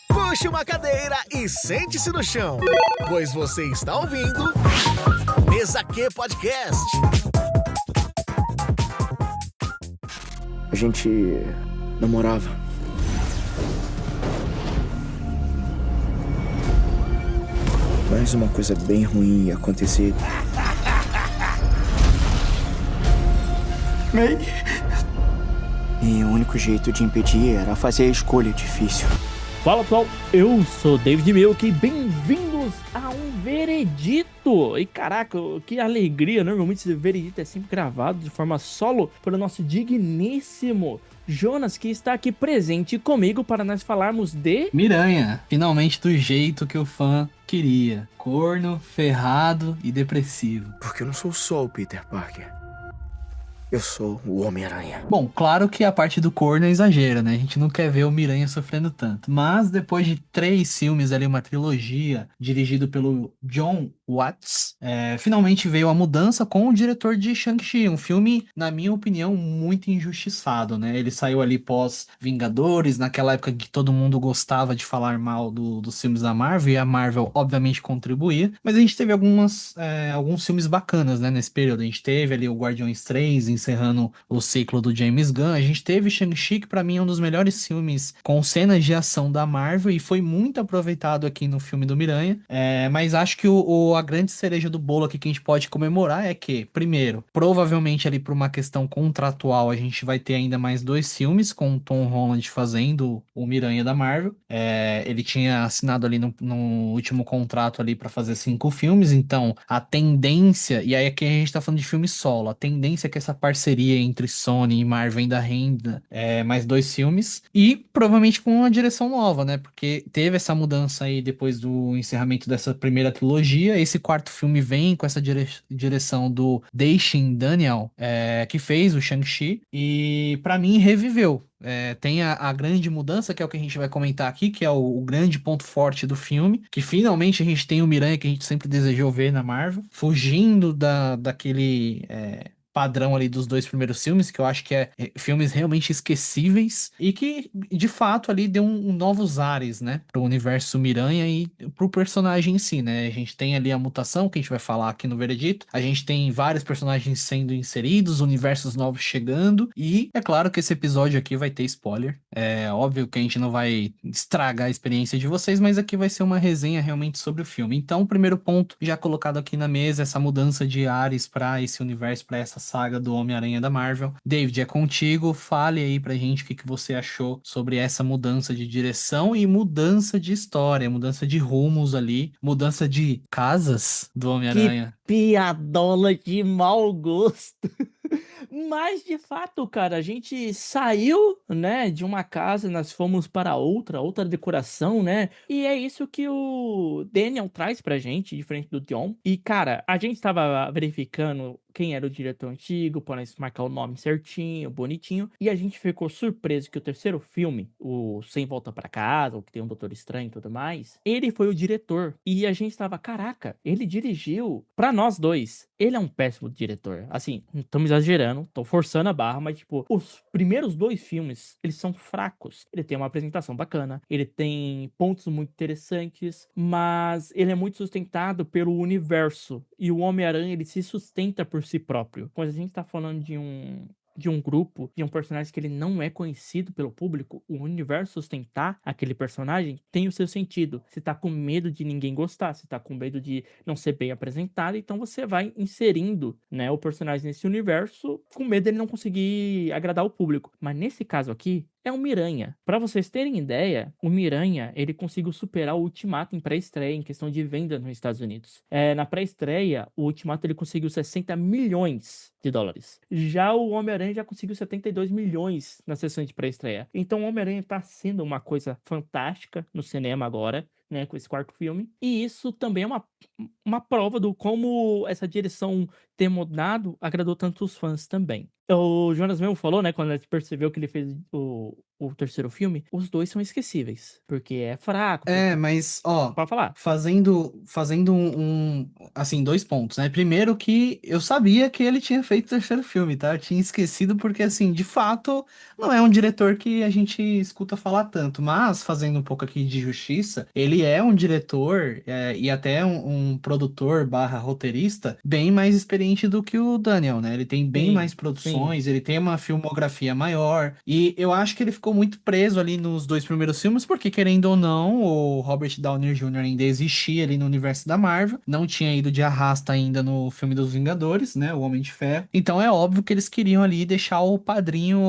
Puxe uma cadeira e sente-se no chão, pois você está ouvindo Mesa Q Podcast. A gente namorava. Mas uma coisa bem ruim ia acontecer. May? E o único jeito de impedir era fazer a escolha difícil. Fala pessoal, eu sou David Milk e bem-vindos a um veredito. E caraca, que alegria, normalmente esse veredito é sempre gravado de forma solo pelo nosso digníssimo Jonas, que está aqui presente comigo para nós falarmos de... Miranha, finalmente do jeito que o fã queria. Corno, ferrado e depressivo. Porque eu não sou só o Peter Parker. Eu sou o Homem-Aranha. Bom, claro que a parte do corno é exagero, né? A gente não quer ver o Miranha sofrendo tanto. Mas depois de 3 filmes ali, uma trilogia, dirigido pelo Jon Watts, finalmente veio a mudança com o diretor de Shang-Chi. Um filme, na minha opinião, muito injustiçado, né? Ele saiu ali pós-Vingadores, naquela época que todo mundo gostava de falar mal dos filmes da Marvel, e a Marvel, obviamente, contribuía. Mas a gente teve alguns filmes bacanas, né? Nesse período. A gente teve ali o Guardiões 3, encerrando o ciclo do James Gunn. A gente teve Shang-Chi, que pra mim é um dos melhores filmes com cenas de ação da Marvel e foi muito aproveitado aqui no filme do Miranha. Mas acho que a grande cereja do bolo aqui que a gente pode comemorar é que, primeiro, provavelmente ali por uma questão contratual, a gente vai ter ainda mais 2 filmes com o Tom Holland fazendo o Miranha da Marvel. Ele tinha assinado ali no último contrato ali pra fazer 5 filmes, então a tendência, e aí aqui a gente tá falando de filme solo, a tendência é que essa parceria entre Sony e Marvel ainda renda mais 2 filmes, e provavelmente com uma direção nova, né? Porque teve essa mudança aí depois do encerramento dessa primeira trilogia. Esse 4º filme vem com essa direção do Destin Daniel, que fez o Shang-Chi, e pra mim reviveu. Tem a grande mudança, que é o que a gente vai comentar aqui, que é o grande ponto forte do filme, que finalmente a gente tem o Miranha que a gente sempre desejou ver na Marvel, fugindo daquele padrão ali dos 2 primeiros filmes, que eu acho que filmes realmente esquecíveis, e que, de fato, ali deu novos ares, né, pro universo Miranha e pro personagem em si, né? A gente tem ali a mutação, que a gente vai falar aqui no veredito, a gente tem vários personagens sendo inseridos, universos novos chegando, e é claro que esse episódio aqui vai ter spoiler. É óbvio que a gente não vai estragar a experiência de vocês, mas aqui vai ser uma resenha realmente sobre o filme. Então, o primeiro ponto já colocado aqui na mesa, essa mudança de ares para esse universo, para essa saga do Homem-Aranha da Marvel. David, é contigo, fale aí pra gente o que você achou sobre essa mudança de direção e mudança de história, mudança de rumos ali, mudança de casas do Que Homem-Aranha. piadola de mau gosto. Mas, de fato, cara, a gente saiu, né, de uma casa, nós fomos para outra decoração, né? E é isso que o Daniel traz pra gente, diferente do John. E, cara, a gente tava verificando quem era o diretor antigo, para marcar o nome certinho, bonitinho. E a gente ficou surpreso que o 3º filme, o Sem Volta pra Casa, o que tem um Doutor Estranho e tudo mais, ele foi o diretor. E a gente tava, caraca, ele dirigiu. Pra nós dois, ele é um péssimo diretor. Assim, não estamos exagerando, tô forçando a barra, mas tipo, os primeiros 2 filmes, eles são fracos. Ele tem uma apresentação bacana, ele tem pontos muito interessantes, mas ele é muito sustentado pelo universo. E o Homem-Aranha, ele se sustenta por si próprio. Quando a gente tá falando de um grupo, de um personagem que ele não é conhecido pelo público, o universo sustentar aquele personagem tem o seu sentido. Você tá com medo de ninguém gostar, você tá com medo de não ser bem apresentado, então você vai inserindo, né, o personagem nesse universo com medo dele não conseguir agradar o público. Mas nesse caso aqui, é o Miranha. Pra vocês terem ideia, o Miranha, ele conseguiu superar o Ultimato em pré-estreia, em questão de venda nos Estados Unidos. Na pré-estreia, o Ultimato ele conseguiu 60 milhões de dólares. Já o Homem-Aranha já conseguiu 72 milhões na sessão de pré-estreia. Então o Homem-Aranha tá sendo uma coisa fantástica no cinema agora, né, com esse 4º filme. E isso também é uma prova do como essa direção ter mudado agradou tanto os fãs também. O Jonas mesmo falou, né, quando a gente percebeu que ele fez o terceiro filme, os dois são esquecíveis. Porque é fraco. Porque... Mas, ó, Pode falar. fazendo assim, 2 pontos, né? Primeiro que eu sabia que ele tinha feito o terceiro filme, tá? Eu tinha esquecido porque, assim, de fato, não é um diretor que a gente escuta falar tanto, mas, fazendo um pouco aqui de justiça, ele é um diretor e até um produtor barra roteirista bem mais experiente do que o Daniel, né? Ele tem bem Sim, mais sim. produções, ele tem uma filmografia maior, e eu acho que ele ficou muito preso ali nos 2 primeiros filmes, porque querendo ou não, o Robert Downey Jr. ainda existia ali no universo da Marvel, não tinha ido de arrasta ainda no filme dos Vingadores, né, o Homem de Ferro. Então é óbvio que eles queriam ali deixar o padrinho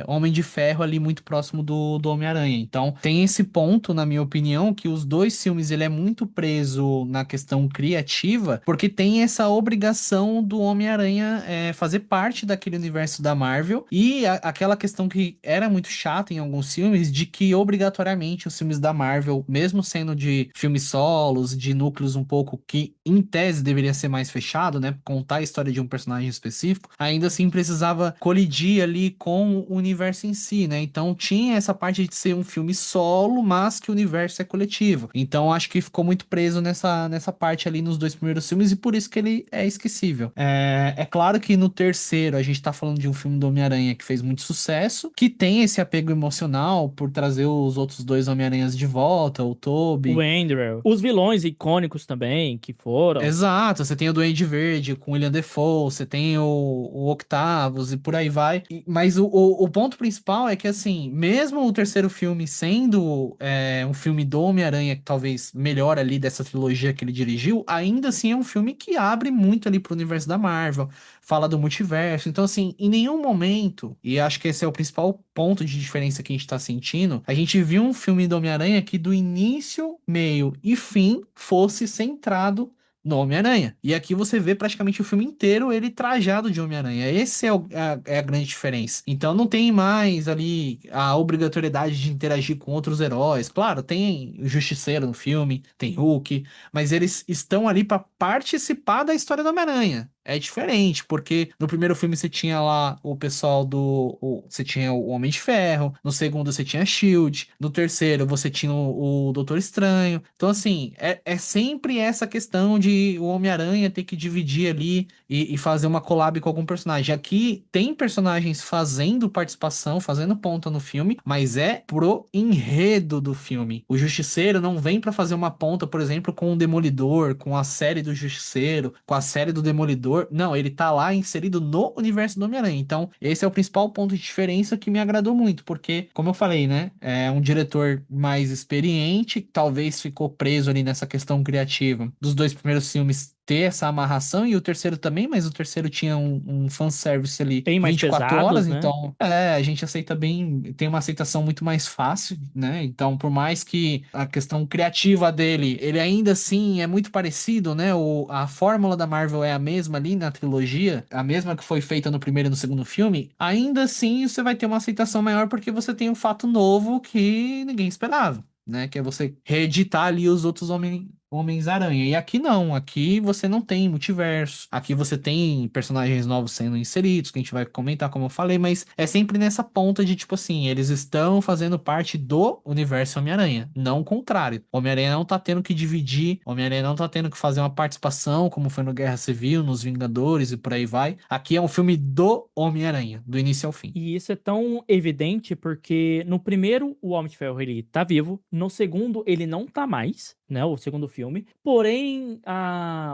Homem de Ferro ali muito próximo do Homem-Aranha. Então tem esse ponto, na minha opinião, que os 2 filmes ele é muito preso na questão criativa, porque tem essa obrigação do Homem-Aranha fazer parte daquele universo da Marvel, e aquela questão que era muito chata em alguns filmes, de que obrigatoriamente os filmes da Marvel, mesmo sendo de filmes solos, de núcleos um pouco que em tese deveria ser mais fechado, né, contar a história de um personagem específico, ainda assim precisava colidir ali com o universo em si, né? Então tinha essa parte de ser um filme solo, mas que o universo é coletivo. Então acho que ficou muito preso nessa parte ali nos 2 primeiros filmes, e por isso que ele é esquecível. É claro que no terceiro a gente tá falando de um filme do Homem-Aranha que fez muito sucesso, que tem esse apego emocional por trazer os outros 2 Homem-Aranhas de volta, o O Tobey. Andrew. Os vilões icônicos também, que foram. Exato, você tem o Duende Verde com William Dafoe, você tem o Octavius e por aí vai. Mas o ponto principal é que, assim, mesmo o terceiro filme sendo um filme do Homem-Aranha, que talvez melhor ali dessa trilogia que ele dirigiu, ainda assim é um filme que abre muito ali pro universo da Marvel, fala do multiverso. Então, assim, em nenhum momento, e acho que esse é o principal ponto de diferença que a gente tá sentindo, a gente viu um filme do Homem-Aranha que do início, meio e fim fosse centrado no Homem-Aranha. E aqui você vê praticamente o filme inteiro ele trajado de Homem-Aranha. Esse é a grande diferença. Então não tem mais ali a obrigatoriedade de interagir com outros heróis. Claro, tem o Justiceiro no filme, tem Hulk, mas eles estão ali para participar da história do Homem-Aranha. É diferente, porque no primeiro filme você tinha lá o pessoal você tinha o Homem de Ferro, no segundo você tinha a Shield, no terceiro você tinha o Doutor Estranho. Então, assim, é sempre essa questão de o Homem-Aranha ter que dividir ali e fazer uma collab com algum personagem. Aqui tem personagens fazendo participação, fazendo ponta no filme, mas é pro enredo do filme. O Justiceiro não vem pra fazer uma ponta, por exemplo, com o Demolidor, com a série do Justiceiro, com a série do Demolidor. Não, ele tá lá inserido no universo do Homem-Aranha. Então, esse é o principal ponto de diferença que me agradou muito, porque, como eu falei, né, é um diretor mais experiente, que talvez ficou preso ali nessa questão criativa dos 2 primeiros filmes ter essa amarração, e o terceiro também, mas o terceiro tinha um fanservice ali Bem mais 24 horas, pesados, né? então a gente aceita bem, tem uma aceitação muito mais fácil, né? Então, por mais que a questão criativa dele, ele ainda assim é muito parecido, né? A fórmula da Marvel é a mesma ali na trilogia, a mesma que foi feita no primeiro e no segundo filme, ainda assim você vai ter uma aceitação maior porque você tem um fato novo que ninguém esperava, né? Que é você reeditar ali os outros Homens-Aranha. E aqui não, aqui você não tem multiverso. Aqui você tem personagens novos sendo inseridos, que a gente vai comentar, como eu falei, mas é sempre nessa ponta de tipo assim, eles estão fazendo parte do universo Homem-Aranha, não o contrário. Homem-Aranha não tá tendo que dividir, Homem-Aranha não tá tendo que fazer uma participação, como foi no Guerra Civil, nos Vingadores e por aí vai. Aqui é um filme do Homem-Aranha, do início ao fim. E isso é tão evidente porque no primeiro o Homem de Ferro ele tá vivo, no segundo ele não tá mais, né, o segundo filme. Porém,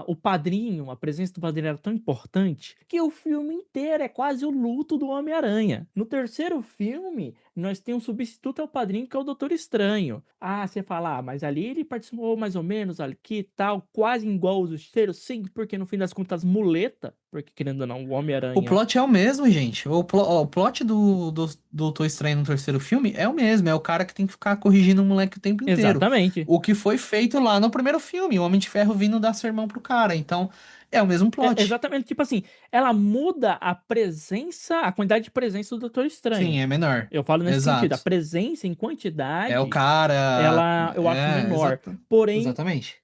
o padrinho, a presença do padrinho era tão importante que o filme inteiro é quase o luto do Homem-Aranha. No terceiro filme, nós temos um substituto ao padrinho que é o Doutor Estranho. Ah, você fala, mas ali ele participou mais ou menos, aqui e tal, quase igual os Justiceiros, sim, porque no fim das contas muleta, porque querendo ou não, o O Homem-Aranha... plot é o mesmo, gente. O plot do Doutor Estranho no terceiro filme é o mesmo. É o cara que tem que ficar corrigindo o moleque o tempo inteiro. Exatamente. O que foi feito lá no primeiro filme, o Homem de Ferro vindo dar sermão pro cara. Então, é o mesmo plot. Exatamente, tipo assim, ela muda a presença, a quantidade de presença do Doutor Estranho. Sim, é menor. Eu falo nesse sentido, a Exato. presença em É o quantidade, cara. eu acho menor. Porém, Exatamente.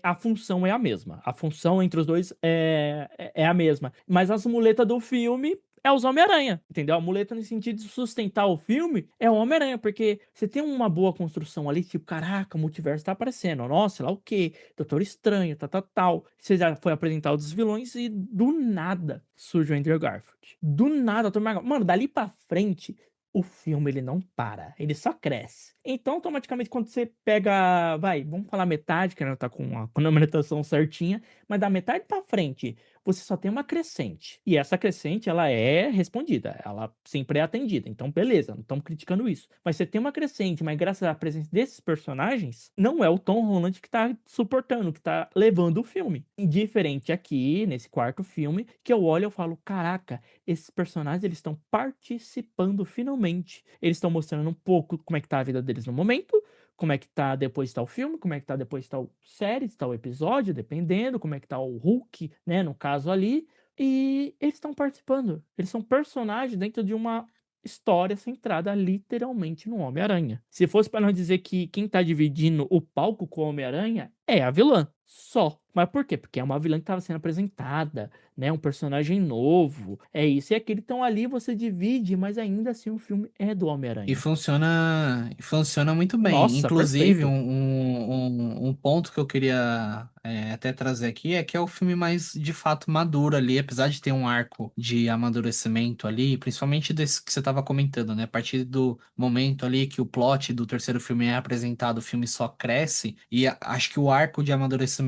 a função é a mesma. A função entre os dois é a mesma. Mas as muletas do filme, é os Homem-Aranha, entendeu? A muleta no sentido de sustentar o filme é o Homem-Aranha, porque você tem uma boa construção ali, tipo, caraca, o multiverso tá aparecendo, nossa, sei lá o quê, Doutor Estranho, tal. Você já foi apresentar os vilões e do nada surge o Andrew Garfield. Do nada, mano, dali pra frente, o filme ele não para, ele só cresce. Então, automaticamente, quando você pega, vamos falar metade, que não tá com a numeração certinha, mas da metade pra frente, você só tem uma crescente. E essa crescente, ela é respondida, ela sempre é atendida. Então, beleza, não estamos criticando isso. Mas você tem uma crescente, mas graças à presença desses personagens, não é o Tom Holland que tá suportando, que tá levando o filme. Indiferente aqui, nesse quarto filme, que eu olho e eu falo, caraca, esses personagens, eles estão participando finalmente. Eles estão mostrando um pouco como é que tá a vida deles no momento, como é que tá depois de tal filme, como é que tá depois de tal série, de tal episódio, dependendo, como é que tá o Hulk, né, no caso ali. E eles estão participando. Eles são personagens dentro de uma história centrada literalmente no Homem-Aranha. Se fosse para não dizer que quem tá dividindo o palco com o Homem-Aranha é a vilã, só. Mas por quê? Porque é uma vilã que estava sendo apresentada, né? Um personagem novo. É isso e aquilo. Então ali você divide, mas ainda assim o filme é do E Homem-Aranha. funciona muito bem. Nossa, Inclusive, perfeito. um ponto que eu queria até trazer aqui é que é o filme mais de fato maduro ali, apesar de ter um arco de amadurecimento ali, principalmente desse que você estava comentando, né? A partir do momento ali que o plot do terceiro filme é apresentado, o filme só cresce, e acho que o arco de amadurecimento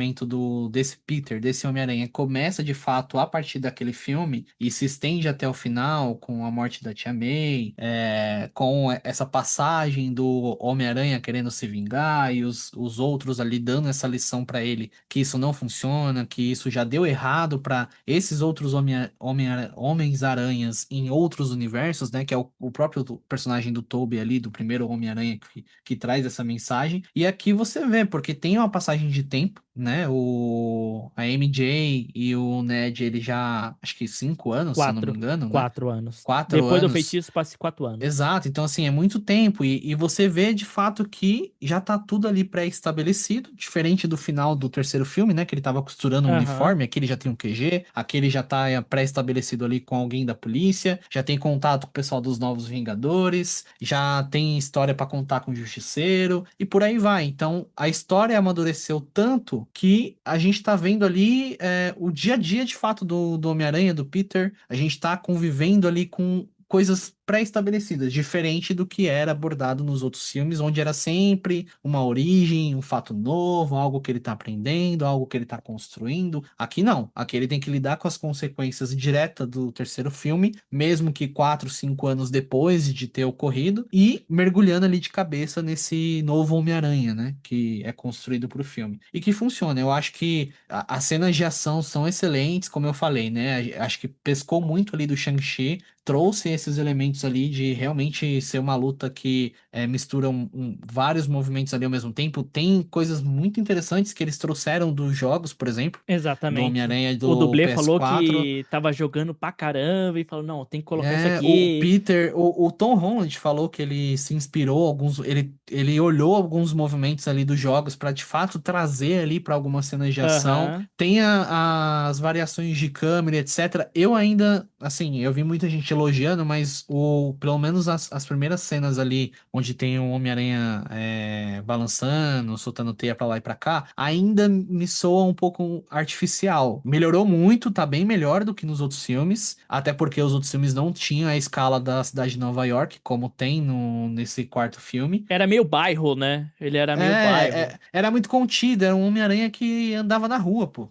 desse Peter, desse Homem-Aranha, começa de fato a partir daquele filme e se estende até o final com a morte da Tia May, com essa passagem do Homem-Aranha querendo se vingar e os outros ali dando essa lição pra ele que isso não funciona, que isso já deu errado pra esses outros Homens-Aranhas em outros universos, né? Que é o próprio personagem do Tobey ali, do primeiro Homem-Aranha que traz essa mensagem. E aqui você vê, porque tem uma passagem de tempo, né? A MJ e o Ned, ele já, acho que 5 anos, se eu não me Quatro. engano, né? 4 anos. Quatro Depois do anos. feitiço, passe 4 anos. Exato, então assim, é muito tempo e você vê de fato que já tá tudo ali pré-estabelecido, diferente do final do terceiro filme, né, que ele tava costurando um Aham. uniforme, aqui ele já tem um QG, aqui ele já tá pré-estabelecido ali com alguém da polícia, já tem contato com o pessoal dos Novos Vingadores, já tem história pra contar com o Justiceiro e por aí vai. Então, a história amadureceu tanto que a gente tá vendo ali o dia a dia de fato do Homem-Aranha, do Peter, a gente tá convivendo ali com coisas pré-estabelecidas, diferente do que era abordado nos outros filmes, onde era sempre uma origem, um fato novo, algo que ele tá aprendendo, algo que ele tá construindo. Aqui não. Aqui ele tem que lidar com as consequências diretas do terceiro filme, mesmo que 4, 5 anos depois de ter ocorrido, e mergulhando ali de cabeça nesse novo Homem-Aranha, né? Que é construído pro filme. E que funciona. Eu acho que as cenas de ação são excelentes, como eu falei, né? Acho que pescou muito ali do Shang-Chi, trouxe esses elementos ali de realmente ser uma luta que mistura vários movimentos ali ao mesmo tempo. Tem coisas muito interessantes que eles trouxeram dos jogos, por exemplo, do Exatamente. Homem-Aranha O do dublê falou PS4. que tava jogando pra caramba e falou, não, tem que colocar isso O aqui. Peter, o Tom Holland falou que ele se inspirou ele olhou alguns movimentos ali dos jogos para de fato trazer ali para algumas cenas de ação. Aham. Tem as variações de câmera, etc. Eu ainda, assim, eu vi muita gente elogiando, mas pelo menos as primeiras cenas ali onde tem o Homem-Aranha balançando, soltando teia para lá e para cá, ainda me soa um pouco artificial. Melhorou muito, tá bem melhor do que nos outros filmes, até porque os outros filmes não tinham a escala da cidade de Nova York, como tem nesse quarto filme. Era meio bairro, né? Ele era meio bairro. Era muito contido, era um Homem-Aranha que andava na rua, pô.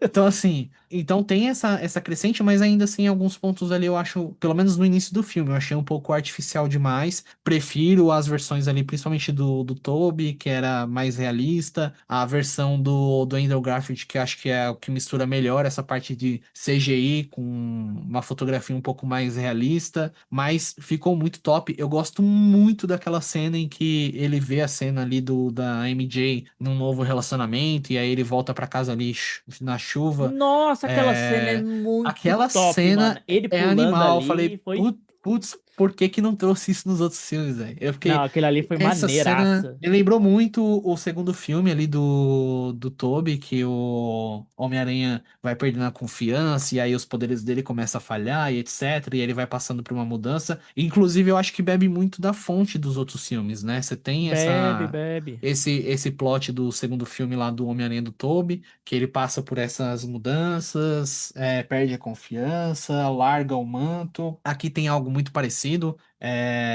Então, assim, então tem essa crescente, mas ainda assim, em alguns pontos ali eu acho, pelo menos no início do filme, eu achei um pouco artificial demais. Prefiro as versões ali, principalmente do Tobey, que era mais realista, a versão do Andrew Garfield, que acho que é o que mistura melhor essa parte de CGI com uma fotografia um pouco mais realista, mas ficou muito top. Eu gosto muito daquela cena em que ele vê a cena ali da MJ num novo relacionamento, e aí ele volta pra casa ali na chuva. Nossa, aquela cena é muito Aquela top, mano. cena Ele é pulando animal. Eu ali falei, foi. Putz, por que que não trouxe isso nos outros filmes, velho? Eu Não, fiquei. aquele ali foi Essa cena maneiraça. me lembrou muito o segundo filme ali do Tobey, que o Homem-Aranha vai perdendo a confiança e aí os poderes dele começam a falhar e etc. E ele vai passando por uma mudança. Inclusive, eu acho que bebe muito da fonte dos outros filmes, né? Você tem Bebe, bebe. esse plot do segundo filme lá do Homem-Aranha do Tobey, que ele passa por essas mudanças, perde a confiança, larga o manto. Aqui tem algo muito parecido,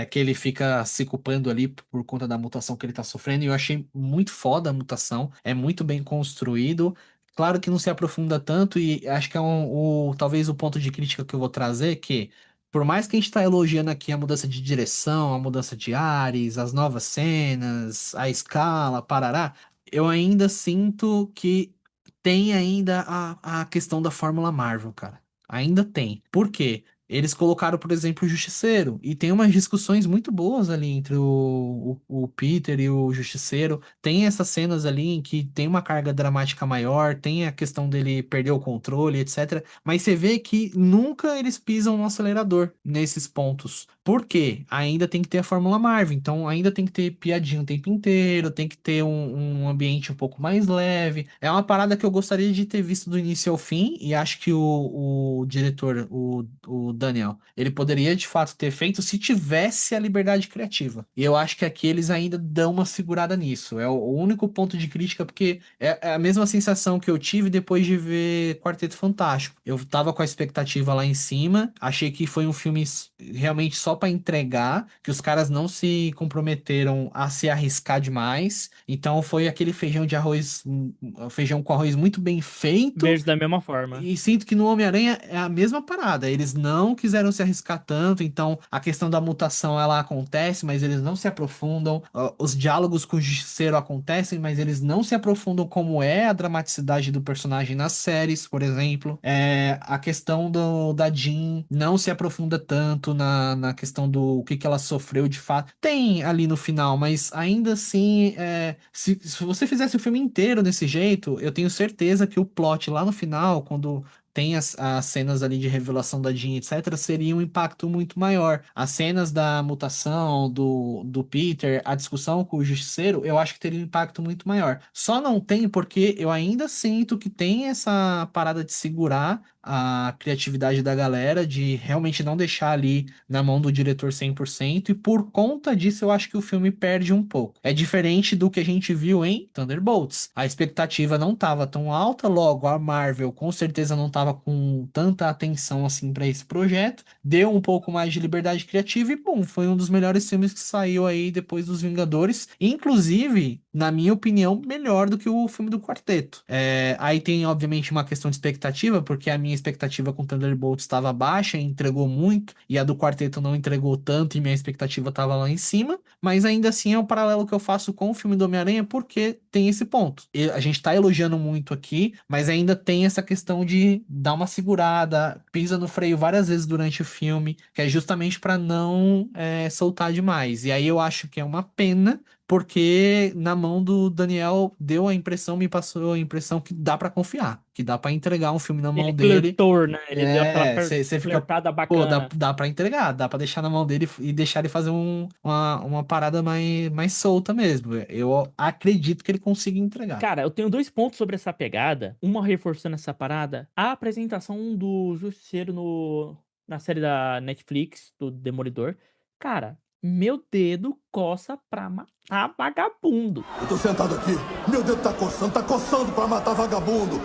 que ele fica se culpando ali por conta da mutação que ele tá sofrendo, e eu achei muito foda a mutação, é muito bem construído. Claro que não se aprofunda tanto, e acho que é talvez o ponto de crítica que eu vou trazer, que por mais que a gente tá elogiando aqui a mudança de direção, a mudança de ares, as novas cenas, a escala, parará, eu ainda sinto que tem ainda a questão da Fórmula Marvel, cara. Ainda tem. Por quê? Eles colocaram, por exemplo, o Justiceiro. E tem umas discussões muito boas ali entre o Peter e o Justiceiro. Tem essas cenas ali em que tem uma carga dramática maior, tem a questão dele perder o controle, etc. Mas você vê que nunca eles pisam no acelerador nesses pontos. Por quê? Ainda tem que ter a Fórmula Marvel. Então ainda tem que ter piadinha o tempo inteiro, tem que ter um ambiente um pouco mais leve. É uma parada que eu gostaria de ter visto do início ao fim, e acho que o diretor, o Daniel, ele poderia de fato ter feito se tivesse a liberdade criativa. E eu acho que aqui eles ainda dão uma segurada nisso. É o único ponto de crítica, porque é a mesma sensação que eu tive depois de ver Quarteto Fantástico. Eu tava com a expectativa lá em cima, achei que foi um filme realmente só pra entregar, que os caras não se comprometeram a se arriscar demais. Então foi aquele feijão de arroz, feijão com arroz muito bem feito. Vejo da mesma forma. E sinto que no Homem-Aranha é a mesma parada. Eles não quiseram se arriscar tanto, então a questão da mutação ela acontece, mas eles não se aprofundam. Os diálogos com o Justiceiro acontecem, mas eles não se aprofundam como é a dramaticidade do personagem nas séries, por exemplo. A questão da Jean não se aprofunda tanto na questão do que ela sofreu de fato. Tem ali no final, mas ainda assim, se você fizesse o filme inteiro desse jeito, eu tenho certeza que o plot lá no final, quando tem as cenas ali de revelação da Jean, etc., seria um impacto muito maior. As cenas da mutação do Peter, a discussão com o Justiceiro, eu acho que teria um impacto muito maior. Só não tem porque eu ainda sinto que tem essa parada de segurar a criatividade da galera, de realmente não deixar ali na mão do diretor 100%, e por conta disso eu acho que o filme perde um pouco. É diferente do que a gente viu em Thunderbolts. A expectativa não estava tão alta, logo a Marvel com certeza não estava com tanta atenção assim para esse projeto, deu um pouco mais de liberdade criativa e, bom, foi um dos melhores filmes que saiu aí depois dos Vingadores, inclusive, na minha opinião, melhor do que o filme do Quarteto. Aí tem, obviamente, uma questão de expectativa, porque a minha expectativa com Thunderbolts estava baixa, entregou muito, e a do Quarteto não entregou tanto, e minha expectativa estava lá em cima, mas ainda assim é um paralelo que eu faço com o filme do Homem-Aranha, porque tem esse ponto. E a gente tá elogiando muito aqui, mas ainda tem essa questão de dar uma segurada, pisa no freio várias vezes durante o filme, que é justamente para não soltar demais. E aí eu acho que é uma pena, porque na mão do Daniel me passou a impressão que dá pra confiar, que dá pra entregar um filme na mão Ele dele. flertou, né? Ele deu aquela Você fica, flertada pô, dá, bacana. dá pra entregar, dá pra deixar na mão dele e deixar ele fazer uma parada mais solta mesmo. Eu acredito que ele consiga entregar. Cara, eu tenho dois pontos sobre essa pegada. Uma reforçando essa parada. A apresentação do Justiceiro na série da Netflix, do Demolidor. Cara, meu dedo coça pra matar vagabundo. Eu tô sentado aqui, meu dedo tá coçando pra matar vagabundo.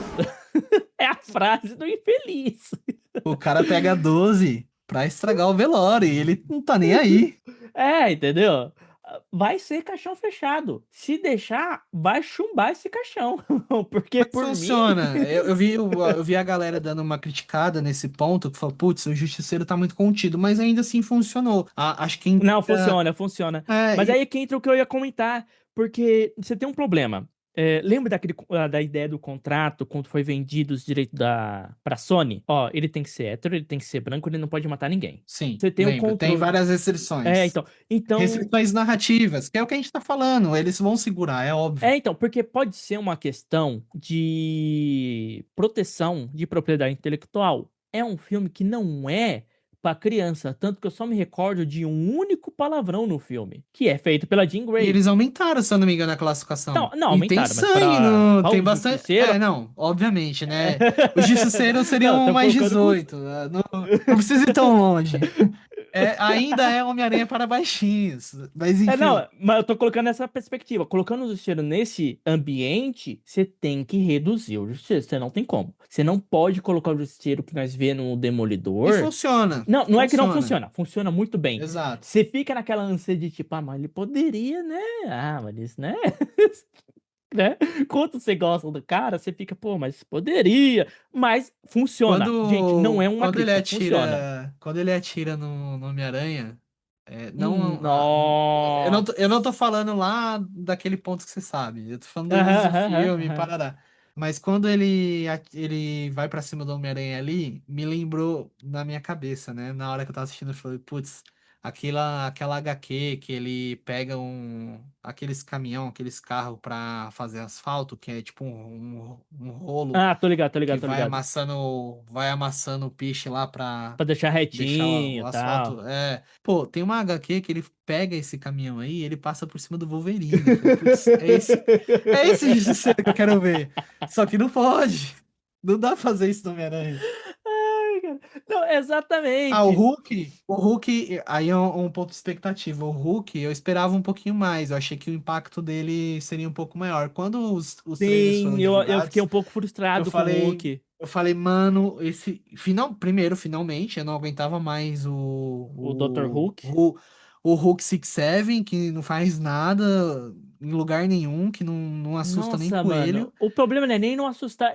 É a frase do infeliz. O cara pega 12 pra estragar o velório e ele não tá nem aí. Entendeu? Vai ser caixão fechado. Se deixar, vai chumbar esse caixão. Porque Mas por mim. funciona. Eu vi a galera dando uma criticada nesse ponto, que falou, putz, o Justiceiro tá muito contido, mas ainda assim funcionou. Acho que Não, funciona, funciona. é, Mas e- aí é que entra o que eu ia comentar, porque você tem um problema. Lembra da ideia do contrato, quando foi vendido os direitos pra Sony? Ó, ele tem que ser hétero, ele tem que ser branco, ele não pode matar ninguém. sim, Você tem o lembro, tem controle. várias restrições. Então, Restrições narrativas, que é o que a gente tá falando, eles vão segurar, é óbvio. porque pode ser uma questão de proteção de propriedade intelectual. É um filme que não é pra criança. Tanto que eu só me recordo de um único palavrão no filme, que é feito pela Jean E Grey. eles aumentaram, se eu não me engano, a Não, classificação. não E tem aumentaram, mas sangue, no, pra tem o bastante. Justiceiro. Não, obviamente, né? É. Os justiceiros Não, seriam tô mais colocando com. 18. Não precisa ir tão longe. Ainda é Homem-Aranha para baixinhos. Mas enfim. Não, mas eu tô colocando essa perspectiva. Colocando o Justiceiro nesse ambiente, você tem que reduzir o Justiceiro. Você não tem como. Você não pode colocar o Justiceiro que nós vê no E Demolidor. funciona. Não é que não Funciona. funciona. Funciona muito bem. Exato. Você fica naquela ânsia de tipo, mas ele poderia, né? Mas isso, né? Né? Quando você gosta do cara, você fica, pô, mas poderia. Mas funciona. Gente, não é uma Quando ele crítica. Funciona. atira no Homem-Aranha, não, Nossa. eu não tô falando lá daquele ponto que você sabe. Eu tô falando do Aham, início do aham, filme, aham. parará. Mas quando ele vai pra cima do Homem-Aranha ali, me lembrou na minha cabeça, né? Na hora que eu tava assistindo, eu falei, putz, aquela HQ que ele pega aqueles caminhão, aqueles carros pra fazer asfalto, que é tipo um rolo Ah, tô ligado, tô que ligado, tô ligado. vai amassando o piche lá pra Pra deixar deixar retinho o e tal. asfalto. Pô, tem uma HQ que ele pega esse caminhão aí e ele passa por cima do Wolverine. Eu falei, putz, é esse justiceiro que eu quero ver. Só que não pode. Não dá pra fazer isso no Homem-Aranha. Ai, cara. Não, Ah, exatamente. O Hulk, aí é um ponto de expectativa. O Hulk, eu esperava um pouquinho mais. Eu achei que o impacto dele seria um pouco maior. Quando os trailers foram Sim, eu fiquei divulgados, um pouco Eu frustrado com o falei, Hulk, eu falei, mano, finalmente, eu não aguentava mais o Dr. Hulk. o Hulk 67, que não faz nada em lugar nenhum, que não assusta nem Nossa, mano. coelho. O problema não é nem não assustar.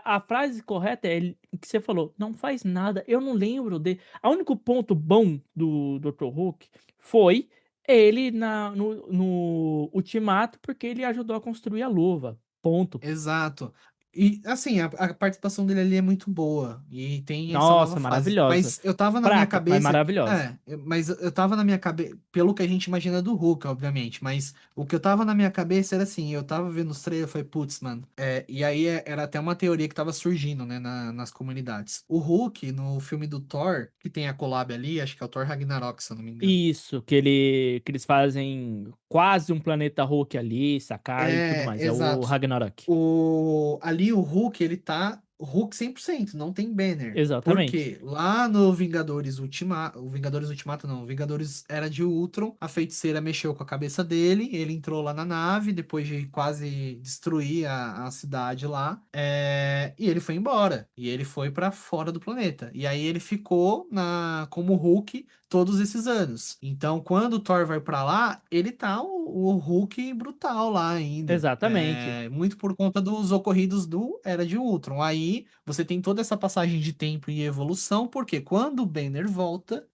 A frase correta é o que você falou. Não faz nada. Eu não lembro de. O único ponto bom do Dr. Hulk foi ele no Ultimato, porque ele ajudou a construir a luva. Ponto. Exato. E assim, a participação dele ali é muito boa. E tem essa nova Nossa, fase. maravilhosa. Mas eu tava na minha Fraca, mas cabeça. maravilhosa. Mas eu tava na minha cabeça. Pelo que a gente imagina do Hulk, obviamente. Mas o que eu tava na minha cabeça era assim: eu tava vendo os trailers e falei, putz, mano. E aí era até uma teoria que tava surgindo, né, nas comunidades. O Hulk, no filme do Thor, que tem a collab ali, acho que é o Thor Ragnarok, se eu não me engano. Isso, que eles fazem quase um planeta Hulk ali, sacar e tudo mais. É o Exato. Ragnarok. Ali o Hulk, ele tá Hulk 100%, não tem banner. Exatamente. Porque lá no Vingadores Ultimato, o Vingadores Ultimato não, o Vingadores Era de Ultron, a feiticeira mexeu com a cabeça dele, ele entrou lá na nave, depois de quase destruir a cidade lá, e ele foi embora. E ele foi pra fora do planeta. E aí ele ficou como Hulk todos esses anos. Então, quando o Thor vai pra lá, ele tá o Hulk brutal lá ainda. Exatamente. Muito por conta dos ocorridos do Era de Ultron. Aí você tem toda essa passagem de tempo e evolução, porque quando o Banner volta,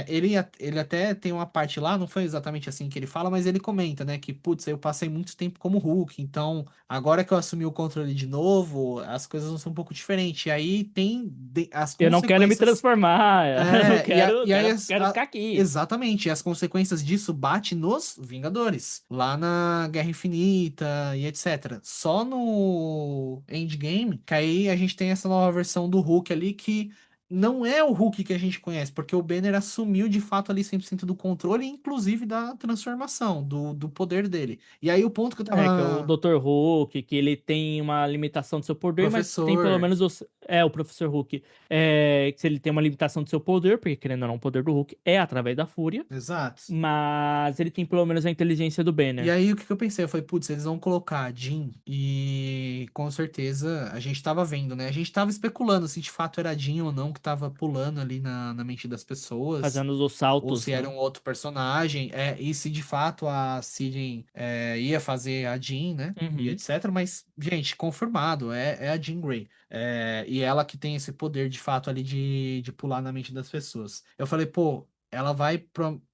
ele até tem uma parte lá, não foi exatamente assim que ele fala, mas ele comenta, né, que, putz, eu passei muito tempo como Hulk, então agora que eu assumi o controle de novo, as coisas vão ser um pouco diferentes. E aí tem as Eu não quero me consequências. transformar. Eu não E aí quero ficar aqui. exatamente, as consequências disso bate nos Vingadores, lá na Guerra Infinita e etc. Só no Endgame, que aí a gente tem essa nova versão do Hulk ali que não é o Hulk que a gente conhece, porque o Banner assumiu de fato ali 100% do controle, inclusive da transformação, do poder dele. E aí o ponto que eu Que é o tava, Dr. Hulk, que ele tem uma limitação do seu poder, mas tem pelo professor, menos o Professor Hulk. Que se ele tem uma limitação do seu poder, porque querendo ou não, o poder do Hulk é através da fúria, exato. mas ele tem pelo menos a inteligência do E Banner. aí, o que que eu pensei? Eu falei, putz, eles vão colocar a Jean e com certeza a gente tava vendo, né? A gente tava especulando se de fato era a Jean ou não que tava pulando ali na mente das pessoas, Fazendo os ou saltos, se era né? um outro personagem, e se de fato a Siren ia fazer a Jean, né? E Uhum. etc. Mas, gente, confirmado, é a Jean Grey. E ela que tem esse poder de fato ali de pular na mente das pessoas. Eu falei, pô, ela vai.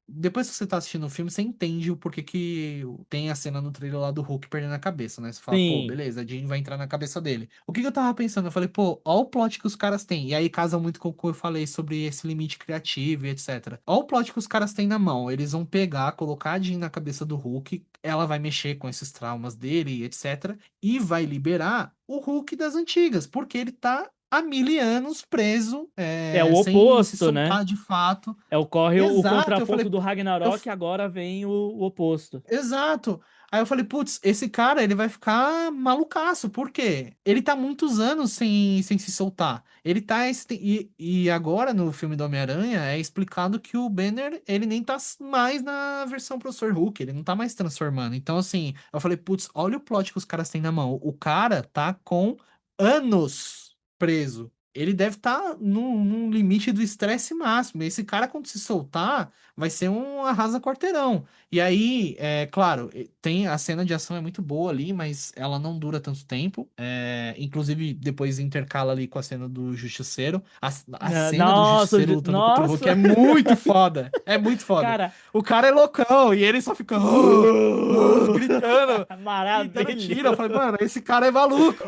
Depois que você tá assistindo o filme, você entende o porquê que tem a cena no trailer lá do Hulk perdendo a cabeça, né? Você fala, pô, Sim. beleza, a Jean vai entrar na cabeça dele. O que que eu tava pensando? Eu falei, pô, ó o plot que os caras têm. E aí casa muito com o que eu falei sobre esse limite criativo e etc. Ó o plot que os caras têm na mão. Eles vão pegar, colocar a Jean na cabeça do Hulk, ela vai mexer com esses traumas dele, etc. E vai liberar o Hulk das antigas, porque ele tá há 1000 anos preso, É o sem se oposto, né? soltar de fato. Ocorre o Exato, eu falei, contraponto do Ragnarok, agora vem o oposto. exato. Aí eu falei, putz, esse cara, ele vai ficar malucaço. Por quê? Ele tá muitos anos sem se soltar. Ele tá. E agora, no filme do Homem-Aranha, é explicado que o Banner, ele nem tá mais na versão Professor Hulk. Ele não tá mais transformando. Então, assim, eu falei, putz, olha o plot que os caras têm na mão. O cara tá com anos preso. Ele deve estar num limite do estresse máximo. Esse cara, quando se soltar, vai ser um arrasa-quarteirão. E aí, claro, tem a cena de ação é muito boa ali, mas ela não dura tanto tempo. Inclusive, depois intercala ali com a cena do Justiceiro. A cena do Nossa, Justiceiro lutando contra o Hulk nossa! é muito foda. É muito foda. Cara, O cara é loucão e ele só fica gritando, gritando tiro. Eu falei, maravilhoso. mano, esse cara é maluco.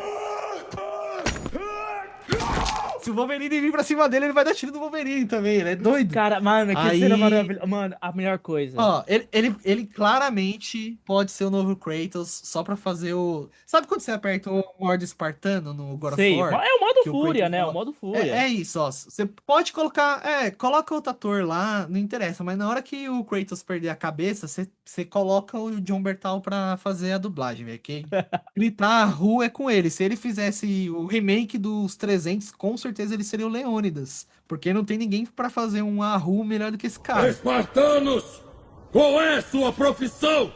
Se o Wolverine vir pra cima dele, ele vai dar tiro do Wolverine também. Ele é doido. Cara, mano, que cena Aí, maravilhosa. Mano, a melhor coisa. ó, ele claramente pode ser o novo Kratos só pra fazer o. Sabe quando você aperta o modo espartano no God of Sei, War? é o modo Que o Fúria, Kratos né? O fala. modo É, Fúria. é isso, ó. Você pode colocar. Coloca outro ator lá, não interessa. Mas na hora que o Kratos perder a cabeça, você coloca o John Bertal pra fazer a dublagem, velho. Que gritar a rua é com ele. Se ele fizesse o remake dos 300, com certeza ele seria o Leônidas. Porque não tem ninguém pra fazer um Ahu melhor do que esse cara. Espartanos! Qual é sua profissão?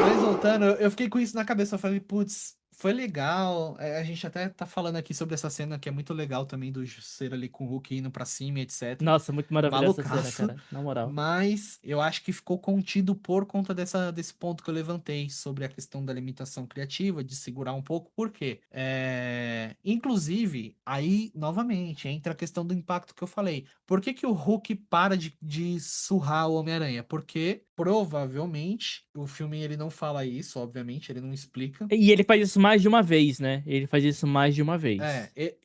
Mas voltando, eu fiquei com isso na cabeça. Eu falei, putz, foi legal. A gente até tá falando aqui sobre essa cena que é muito legal também do ser ali com o Hulk indo pra cima, e etc. Nossa, muito maravilhosa essa cena, Malucaço. cara. Na moral. Mas eu acho que ficou contido por conta desse ponto que eu levantei sobre a questão da limitação criativa, de segurar um pouco. Por quê? Inclusive, aí, novamente, entra a questão do impacto que eu falei. Por que que o Hulk para de surrar o Homem-Aranha? Porque provavelmente o filme ele não fala isso, obviamente, ele não explica. E ele faz isso mais de uma vez, né? Ele faz isso mais de uma vez.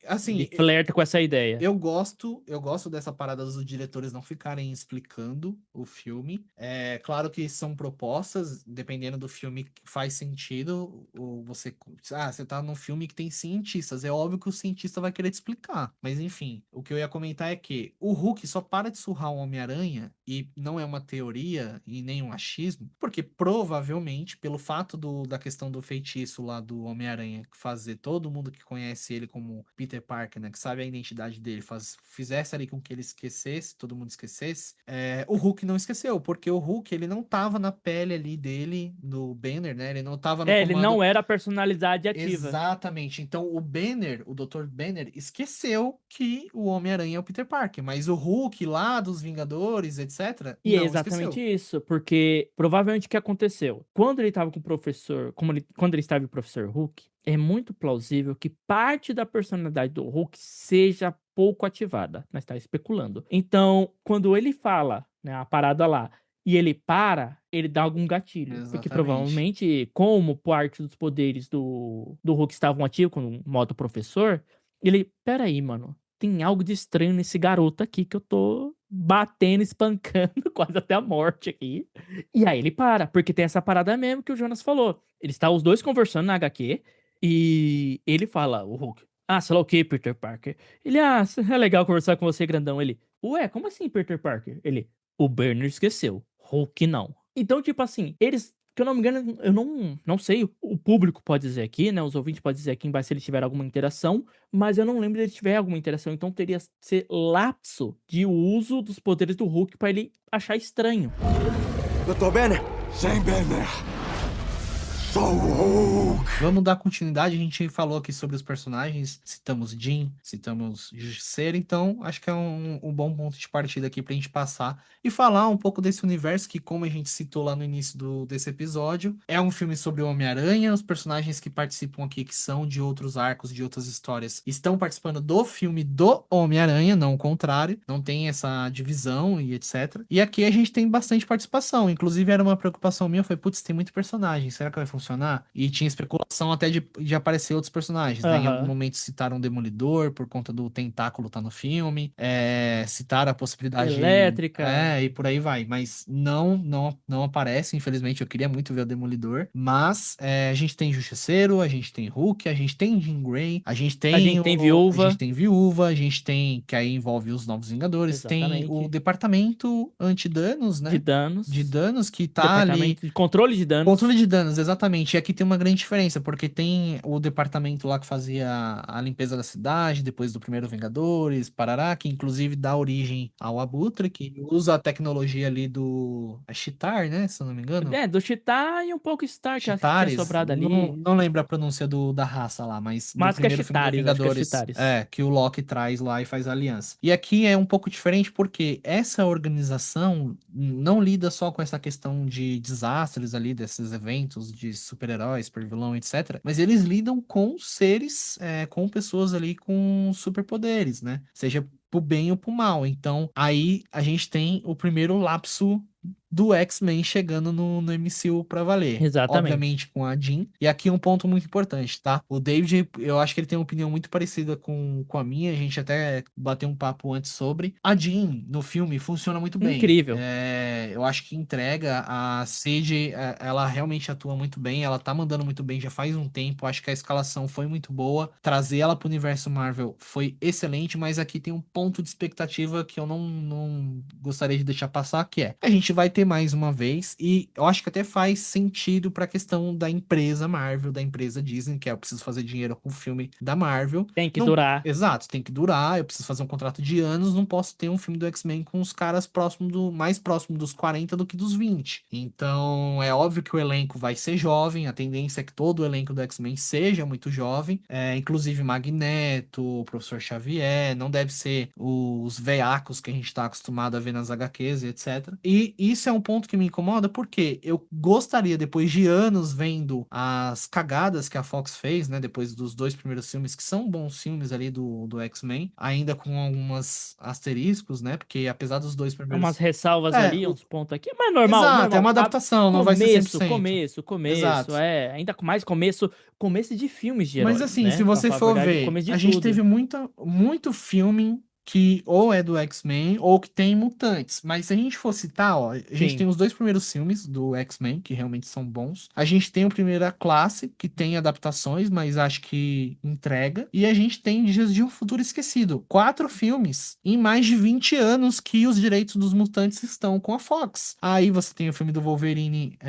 Assim, Ele flerta com essa ideia. eu gosto dessa parada dos diretores não ficarem explicando o filme. É claro que são propostas, dependendo do filme, faz sentido. Ou você tá num filme que tem cientistas. É óbvio que o cientista vai querer te explicar. Mas enfim, o que eu ia comentar é que o Hulk só para de surrar o Homem-Aranha, e não é uma teoria e nem um achismo, porque provavelmente, pelo fato da questão do feitiço lá do Homem-Aranha fazer todo mundo que conhece ele como Peter Parker, né, que sabe a identidade dele, fizesse ali com que ele esquecesse, todo mundo esquecesse, o Hulk não esqueceu, porque o Hulk, ele não tava na pele ali dele, no Banner, né, ele não tava no Ele comando. não era a personalidade ativa. Exatamente. Então, o Banner, o Dr. Banner, esqueceu que o Homem-Aranha é o Peter Parker, mas o Hulk lá dos Vingadores, etc., E é não exatamente esqueceu. isso, porque provavelmente o que aconteceu? Quando ele estava com o professor, quando ele estava com o professor Hulk, é muito plausível que parte da personalidade do Hulk seja pouco ativada. Nós está especulando. Então, quando ele fala, né, a parada lá, e ele para, ele dá algum gatilho. Porque Exatamente. provavelmente, como parte dos poderes do Hulk estavam ativos com o modo professor, ele, peraí, mano, tem algo de estranho nesse garoto aqui que eu tô batendo, espancando quase até a morte aqui. E aí ele para, porque tem essa parada mesmo que o Jonas falou. Eles estão os dois conversando na HQ e ele fala, o Hulk, sei lá o que, Peter Parker. Ele, é legal conversar com você, grandão. Ele, ué, como assim, Peter Parker? Ele, o Banner esqueceu, Hulk não. Então, tipo assim, eles, que eu não me engano, eu não sei, o público pode dizer aqui, né, os ouvintes podem dizer aqui embaixo se eles tiveram alguma interação, mas eu não lembro de ele tiver alguma interação, então teria que ser lapso de uso dos poderes do Hulk pra ele achar estranho. Dr. Banner? Sem Banner. Sou o Hulk. Vamos dar continuidade, a gente falou aqui sobre os personagens, citamos Jean, citamos Justiceiro, então acho que é um bom ponto de partida aqui pra gente passar e falar um pouco desse universo que, como a gente citou lá no início desse episódio, é um filme sobre o Homem-Aranha, os personagens que participam aqui, que são de outros arcos, de outras histórias, estão participando do filme do Homem-Aranha, não o contrário, não tem essa divisão e etc. E aqui a gente tem bastante participação, inclusive era uma preocupação minha, eu falei, putz, tem muito personagem, será que vai funcionar? funcionar. E tinha especulação até de aparecer outros personagens, né? Em algum Aham. momento citaram o Demolidor por conta do tentáculo tá no filme. Citaram a possibilidade. Elétrica. E por aí vai. Mas não aparece, infelizmente. Eu queria muito ver o Demolidor. Mas a gente tem Justiceiro, a gente tem Hulk, a gente tem Jean Grey, a gente A gente tem Viúva. Viúva, a gente tem, que aí envolve os Novos Vingadores, tem o Exatamente. departamento anti-danos, De né? De danos. danos que tá ali. Departamento de controle de danos. Controle de danos, exatamente. E aqui tem uma grande diferença, porque tem o departamento lá que fazia a limpeza da cidade, depois do primeiro Vingadores, parará, que inclusive dá origem ao Abutre, que usa a tecnologia ali do Chitauri, né? Se eu não me engano. Do Chitauri e um pouco Stark, acho que tinha Chitaris, sobrado não, ali. não lembro a pronúncia da raça lá, mas no Mas acho que é primeiro filme do Chitaris, acho que é Vingadores, Chitaris. que o Loki traz lá e faz a aliança. E aqui é um pouco diferente porque essa organização não lida só com essa questão de desastres ali, desses eventos de super-heróis, super-vilão, etc. Mas eles lidam com seres, com pessoas ali com superpoderes, né? Seja pro bem ou pro mal. Então, aí a gente tem o primeiro lapso do X-Men chegando no MCU pra valer. Exatamente. Obviamente com a Jean. E aqui um ponto muito importante, tá? O David, eu acho que ele tem uma opinião muito parecida com a minha. A gente até bateu um papo antes sobre. A Jean, no filme, funciona muito bem. Incrível. Eu acho que entrega a Sage, ela realmente atua muito bem. Ela tá mandando muito bem já faz um tempo. Acho que a escalação foi muito boa. Trazer ela pro universo Marvel foi excelente, mas aqui tem um ponto de expectativa que eu não gostaria de deixar passar, que é a gente vai ter mais uma vez, e eu acho que até faz sentido pra questão da empresa Marvel, da empresa Disney, que é eu preciso fazer dinheiro com o filme da Marvel. Tem que Não, durar. exato, tem que durar, eu preciso fazer um contrato de anos, não posso ter um filme do X-Men com os caras mais próximo dos 40 do que dos 20. Então, é óbvio que o elenco vai ser jovem, a tendência é que todo o elenco do X-Men seja muito jovem, inclusive Magneto, o Professor Xavier, não deve ser os veiacos que a gente tá acostumado a ver nas HQs e etc. E isso é um ponto que me incomoda porque eu gostaria, depois de anos vendo as cagadas que a Fox fez, né, depois dos dois primeiros filmes, que são bons filmes ali do X-Men, ainda com algumas asteriscos, né, porque apesar dos dois Umas primeiros... ressalvas É, ali, uns pontos aqui. Mas normal, exato, é normal. uma adaptação, não vai ser Começo, 100%. começo. Exato. Ainda mais começo de filmes de Mas heróis, assim, se né? Pra você falar a for verdade, ver, começo de a gente tudo. teve muito filme que ou é do X-Men ou que tem mutantes. Mas se a gente for citar, ó, a gente Sim. tem os dois primeiros filmes do X-Men, que realmente são bons. A gente tem o Primeira Classe, que tem adaptações, mas acho que entrega. E a gente tem Dias de um Futuro Esquecido. 4 filmes em mais de 20 anos que os direitos dos mutantes estão com a Fox. Aí você tem o filme do Wolverine,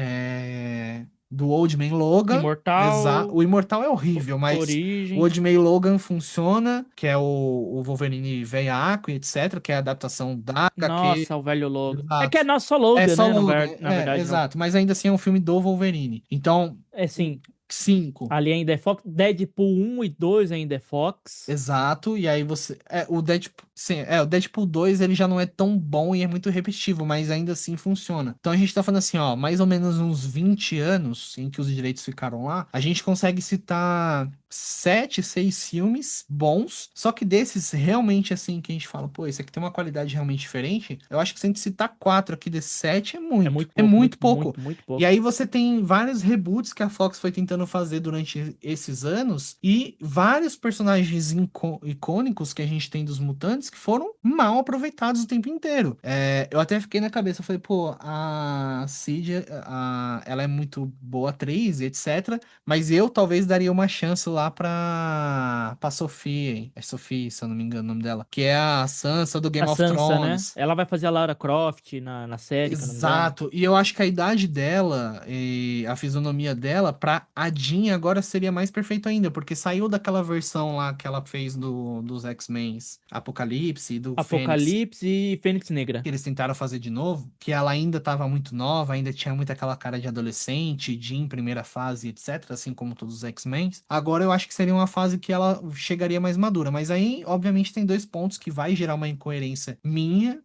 do Old Man Logan. Imortal, O Imortal é horrível, mas o Origem. Old Man Logan funciona, que é o Wolverine veiaco e etc, que é a adaptação da HQ. Nossa, o velho Logan. É que é Exato. nosso só É Logan, só né? Logan, Na verdade, não. exato. Mas ainda assim é um filme do Wolverine. Então, É sim. 5. Ali ainda é Fox. Deadpool 1 e 2 ainda é Fox. Exato, e aí você. O Deadpool. Sim, o Deadpool 2 ele já não é tão bom e é muito repetitivo, mas ainda assim funciona. Então a gente tá falando assim, ó, mais ou menos uns 20 anos em que os direitos ficaram lá, a gente consegue citar 7, 6 filmes bons, só que desses realmente assim que a gente fala, pô, esse aqui tem uma qualidade realmente diferente, eu acho que se a gente citar 4 aqui desses 7 é É muito. muito É pouco, muito pouco. muito E pouco. aí você tem vários reboots que a Fox foi tentando fazer durante esses anos e vários personagens icônicos que a gente tem dos mutantes que foram mal aproveitados o tempo inteiro. Eu até fiquei na cabeça, eu falei, pô, a Cid, ela é muito boa atriz, etc. Mas eu talvez daria uma chance lá pra Sophie, hein? É Sophie, se eu não me engano o nome dela, que é a Sansa do A Game of Sansa, né? Thrones. Ela vai fazer a Lara Croft na série, que eu não me engano. Exato, e eu acho que a idade dela e a fisionomia dela pra a Jean agora seria mais perfeito ainda, porque saiu daquela versão lá que ela fez dos X-Men Apocalipse e do Fênix, Apocalipse e Fênix Negra. que eles tentaram fazer de novo, que ela ainda tava muito nova, ainda tinha muito aquela cara de adolescente, Jean primeira fase, etc, assim como todos os X-Men. Agora eu acho que seria uma fase que ela chegaria mais madura. Mas aí, obviamente, tem dois pontos que vai gerar uma incoerência minha,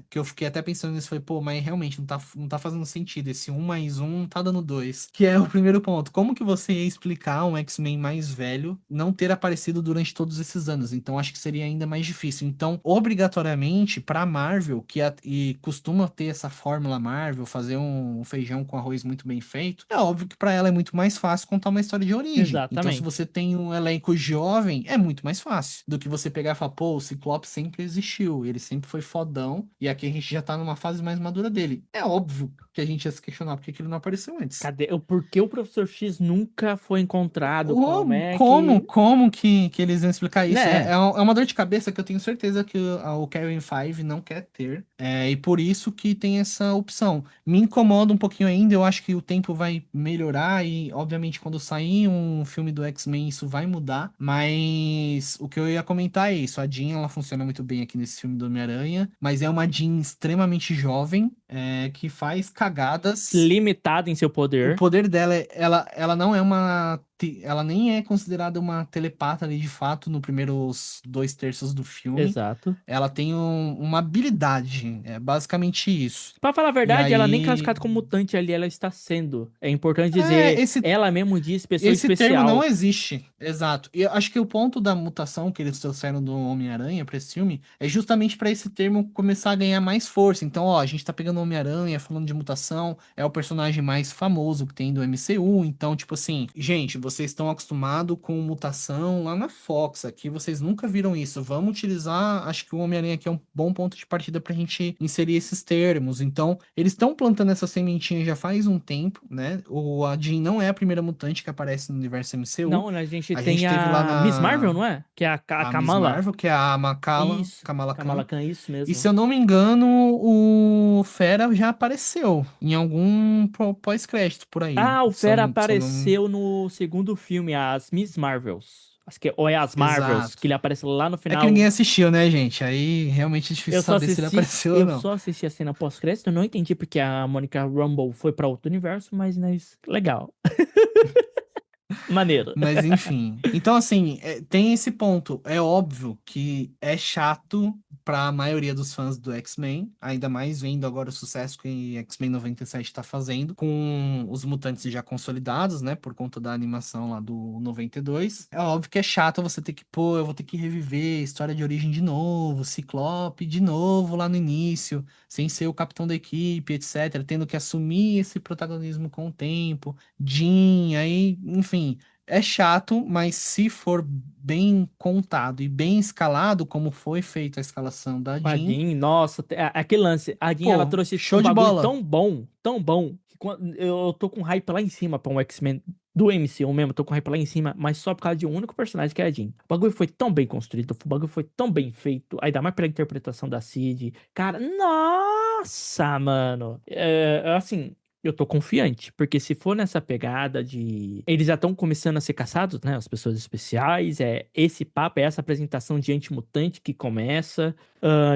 que eu fiquei até pensando nisso, falei, pô, mas realmente não tá fazendo sentido, esse 1 mais 1 não tá dando 2. Que é o primeiro ponto, como que você ia explicar um X-Men mais velho não ter aparecido durante todos esses anos? Então, acho que seria ainda mais difícil. Então, obrigatoriamente, pra Marvel, e costuma ter essa fórmula Marvel, fazer um feijão com arroz muito bem feito, é óbvio que pra ela é muito mais fácil contar uma história de origem. Então, se Exatamente. você tem um elenco jovem, é muito mais fácil do que você pegar e falar, pô, o Ciclope sempre existiu, ele sempre foi fodão, e aqui a gente já tá numa fase mais madura dele. É óbvio que a gente ia se questionar por que que ele não apareceu antes. Por que o Professor X nunca foi encontrado? Como é Como que eles vão explicar isso? Né? É uma dor de cabeça que eu tenho certeza que o Kevin Feige não quer ter. E por isso que tem essa opção. Me incomoda um pouquinho ainda, eu acho que o tempo vai melhorar e, obviamente, quando sair um filme do X-Men, isso vai mudar. Mas o que eu ia comentar é isso. A Jean, ela funciona muito bem aqui nesse filme do Homem-Aranha, mas é uma Jean extremamente jovem, que faz cagadas. Limitado em seu O poder. poder dela, ela não é ela nem é considerada uma telepata ali de fato no primeiros 2/3 do filme. Exato. Ela tem uma habilidade, é basicamente isso. Pra falar a E verdade, ela nem aí, classificada como mutante ali, ela está sendo. É importante dizer, esse ela mesmo diz pessoa Esse termo não especial. existe, exato. E eu acho que o ponto da mutação que eles trouxeram do Homem-Aranha pra esse filme é justamente pra esse termo começar a ganhar mais força. Então, ó, a gente tá pegando o Homem-Aranha, falando de mutação, é o personagem mais famoso que tem do MCU. Então, tipo assim, gente, vocês estão acostumados com mutação lá na Fox, aqui vocês nunca viram isso. Vamos utilizar, acho que o Homem-Aranha aqui é um bom ponto de partida pra gente inserir esses termos. Então, eles estão plantando essa sementinha já faz um tempo, né? A Jean não é a primeira mutante que aparece no universo MCU. Não, né, a gente A gente tem teve lá a Miss Marvel, não é? Que é a a Miss Kamala. Marvel, que é a Isso. Kamala Kamala Khan. Khan, isso E mesmo. se eu não me engano, o Fera já apareceu em algum pós-crédito por aí. Ah, o Fera Se eu não... apareceu no segundo filme, as Miss Marvels. Ou é as Marvels, que Exato. ele aparece lá no É que ninguém final. assistiu, né, gente? Aí realmente é difícil saber se ele apareceu ou Eu não. só assisti a cena pós-crédito, eu não entendi porque a Monica Rambeau foi pra outro universo, mas legal. Maneiro. Mas enfim. Então, assim, tem esse ponto. É óbvio que é chato pra maioria dos fãs do X-Men, ainda mais vendo agora o sucesso que X-Men 97 tá fazendo, com os mutantes já consolidados, né, por conta da animação lá do 92. É óbvio que é chato você ter que, pô, eu vou ter que reviver a história de origem de novo, Ciclope de novo lá no início, sem ser o capitão da equipe, etc., tendo que assumir esse protagonismo com o tempo. Jean, aí, enfim, é chato, mas se for bem contado e bem escalado, como foi feita a escalação da A Jean, Jean, nossa, aquele lance. A Jean, ela pô, trouxe um show de bagulho bola. tão bom, que eu tô com hype lá em cima pra um X-Men do MCU mesmo, tô com hype lá em cima, mas só por causa de um único personagem que é a Jean. O bagulho foi tão bem construído, o bagulho foi tão bem feito, ainda mais pela interpretação da Cid. Cara, nossa, mano. Assim, eu tô confiante, porque se for nessa pegada de... Eles já estão começando a ser caçados, né? As pessoas especiais, esse papo, é essa apresentação de anti-mutante que começa.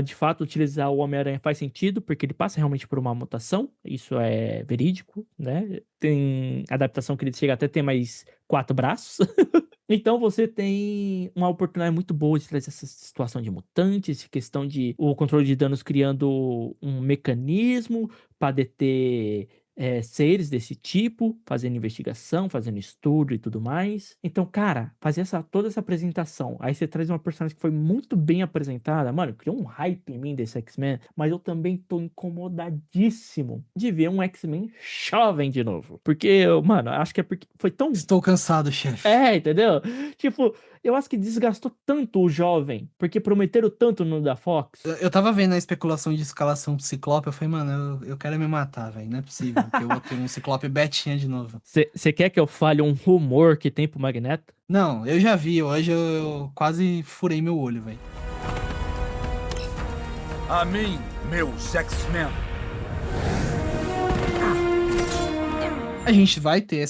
De fato, utilizar o Homem-Aranha faz sentido, porque ele passa realmente por uma mutação, isso é verídico, né? Tem adaptação que ele chega até a ter mais 4 braços. Então você tem uma oportunidade muito boa de trazer essa situação de mutantes, questão de o controle de danos criando um mecanismo para deter seres desse tipo, fazendo investigação, fazendo estudo e tudo mais. Então, cara, fazer toda essa apresentação, aí você traz uma personagem que foi muito bem apresentada, mano, criou um hype em mim desse X-Men, mas eu também tô incomodadíssimo de ver um X-Men jovem de novo. Porque, mano, acho que é porque foi tão... Estou cansado, chefe. Entendeu? Tipo, eu acho que desgastou tanto o jovem, porque prometeram tanto no da Fox. Eu tava vendo a especulação de escalação do Ciclope, eu falei, mano, eu quero me matar, velho. Não é possível que eu vou ter um Ciclope Betinha de novo. Você quer que eu fale um rumor que tem pro Magneto? Não, eu já vi, hoje eu quase furei meu olho, velho. A mim, meus X-Men. A gente vai ter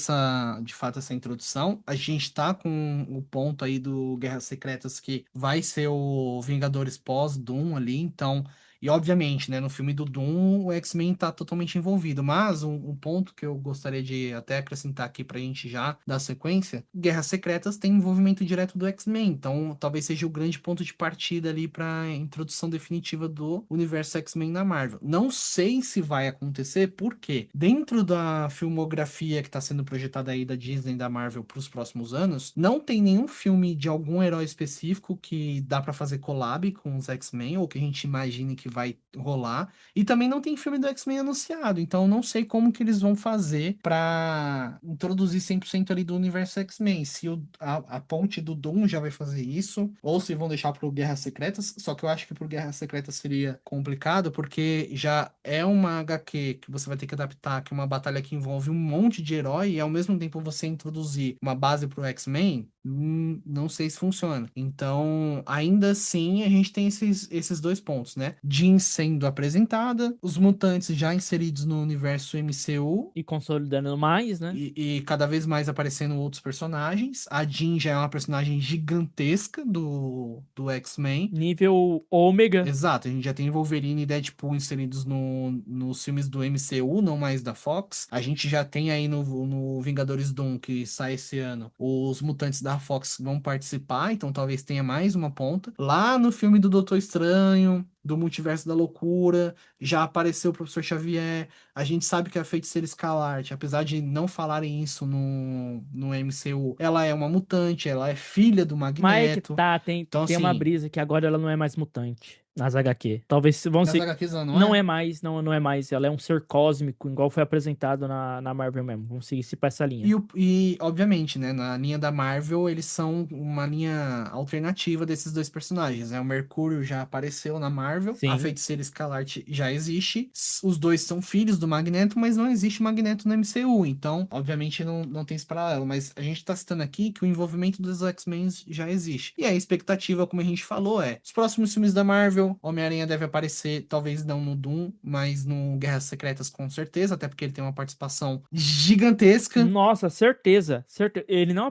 de fato, essa introdução. A gente tá com o ponto aí do Guerras Secretas que vai ser o Vingadores pós-Doom ali, então E obviamente, né, no filme do Doom, o X-Men tá totalmente envolvido. Mas um ponto que eu gostaria de até acrescentar aqui pra gente já dar sequência, Guerras Secretas tem envolvimento direto do X-Men. Então, talvez seja o grande ponto de partida ali pra introdução definitiva do universo X-Men na Marvel. Não sei se vai acontecer, porque dentro da filmografia que tá sendo projetada aí da Disney e da Marvel pros próximos anos, não tem nenhum filme de algum herói específico que dá pra fazer collab com os X-Men, ou que a gente imagine que vai rolar. E também não tem filme do X-Men anunciado, então não sei como que eles vão fazer pra introduzir 100% ali do universo X-Men. Se a ponte do Doom já vai fazer isso, ou se vão deixar pro Guerras Secretas. Só que eu acho que pro Guerras Secretas seria complicado, porque já é uma HQ que você vai ter que adaptar, que é uma batalha que envolve um monte de herói, e ao mesmo tempo você introduzir uma base pro X-Men, não sei se funciona. Então, ainda assim, a gente tem esses dois pontos, né? Jean sendo apresentada, os mutantes já inseridos no universo MCU. E consolidando mais, né? E cada vez mais aparecendo outros personagens. A Jean já é uma personagem gigantesca do X-Men. Nível ômega. Exato, a gente já tem Wolverine e Deadpool inseridos nos filmes do MCU, não mais da Fox. A gente já tem aí no Vingadores Doom, que sai esse ano, os mutantes da Fox vão participar, então talvez tenha mais uma ponta. Lá no filme do Doutor Estranho, do Multiverso da Loucura, já apareceu o Professor Xavier. A gente sabe que a Feiticeira Escarlate, apesar de não falarem isso no MCU, ela é uma mutante, ela é filha do Mas é que Magneto. tá, tem Então, uma assim, brisa que agora ela não é mais mutante nas HQ. Talvez vão nas ser. HQs ela não Não é? é mais, não é mais. Ela é um ser cósmico, igual foi apresentado na Marvel mesmo. Vamos seguir pra essa linha. E, obviamente, né, na linha da Marvel, eles são uma linha alternativa desses dois personagens, né? O Mercúrio já apareceu na Marvel, a Sim. Feiticeira Escarlate já existe, os dois são filhos do Magneto, mas não existe Magneto no MCU, então, obviamente, não tem esse paralelo, mas a gente tá citando aqui que o envolvimento dos X-Men já existe. E a expectativa, como a gente falou, é os próximos filmes da Marvel, Homem-Aranha deve aparecer, talvez não no Doom, mas no Guerras Secretas com certeza, até porque ele tem uma participação gigantesca. Nossa, certeza. Ele não